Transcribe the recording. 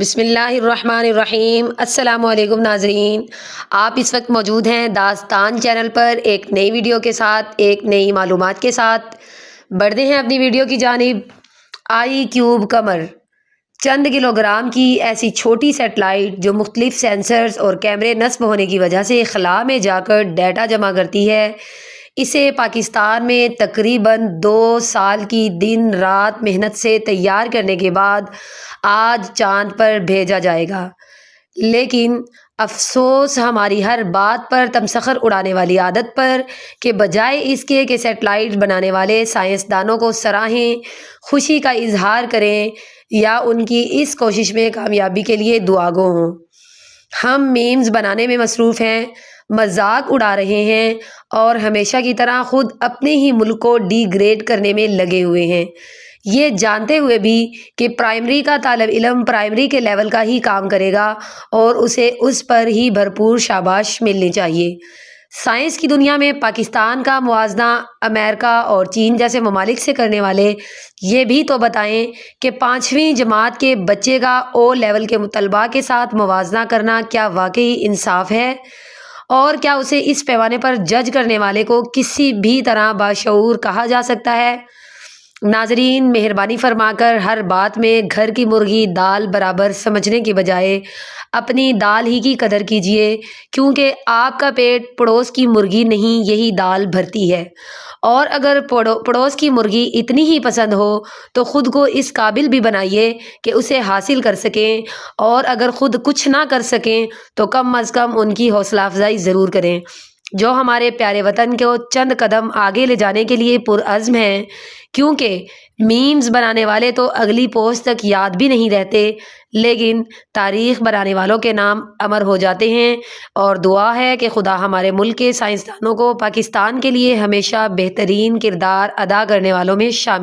بسم اللہ الرحمن الرحیم۔ السلام علیکم ناظرین، آپ اس وقت موجود ہیں داستان چینل پر ایک نئی ویڈیو کے ساتھ، ایک نئی معلومات کے ساتھ۔ بڑھتے ہیں اپنی ویڈیو کی جانب۔ آئی کیوب قمر چند کلو گرام کی ایسی چھوٹی سیٹلائٹ جو مختلف سینسرز اور کیمرے نصب ہونے کی وجہ سے خلا میں جا کر ڈیٹا جمع کرتی ہے۔ اسے پاکستان میں تقریباً 2 سال کی دن رات محنت سے تیار کرنے کے بعد آج چاند پر بھیجا جائے گا، لیکن افسوس ہماری ہر بات پر تمسخر اڑانے والی عادت پر کہ بجائے اس کے کہ سیٹلائٹ بنانے والے سائنسدانوں کو سراہیں، خوشی کا اظہار کریں یا ان کی اس کوشش میں کامیابی کے لیے دعا گو ہوں، ہم میمز بنانے میں مصروف ہیں، مذاق اڑا رہے ہیں اور ہمیشہ کی طرح خود اپنے ہی ملک کو ڈی گریڈ کرنے میں لگے ہوئے ہیں، یہ جانتے ہوئے بھی کہ پرائمری کا طالب علم پرائمری کے لیول کا ہی کام کرے گا اور اسے اس پر ہی بھرپور شاباش ملنی چاہیے۔ سائنس کی دنیا میں پاکستان کا موازنہ امریکہ اور چین جیسے ممالک سے کرنے والے یہ بھی تو بتائیں کہ 5ویں جماعت کے بچے کا او لیول کے طلباء کے ساتھ موازنہ کرنا کیا واقعی انصاف ہے؟ اور کیا اسے اس پیمانے پر جج کرنے والے کو کسی بھی طرح باشعور کہا جا سکتا ہے؟ ناظرین، مہربانی فرما کر ہر بات میں گھر کی مرغی دال برابر سمجھنے کی بجائے اپنی دال ہی کی قدر کیجیے، کیونکہ آپ کا پیٹ پڑوس کی مرغی نہیں یہی دال بھرتی ہے، اور اگر پڑوس کی مرغی اتنی ہی پسند ہو تو خود کو اس قابل بھی بنائیے کہ اسے حاصل کر سکیں، اور اگر خود کچھ نہ کر سکیں تو کم از کم ان کی حوصلہ افزائی ضرور کریں، جو ہمارے پیارے وطن کو چند قدم آگے لے جانے کے لیے پرعزم ہیں، کیونکہ میمز بنانے والے تو اگلی پوسٹ تک یاد بھی نہیں رہتے، لیکن تاریخ بنانے والوں کے نام امر ہو جاتے ہیں، اور دعا ہے کہ خدا ہمارے ملک کے سائنسدانوں کو پاکستان کے لیے ہمیشہ بہترین کردار ادا کرنے والوں میں شامل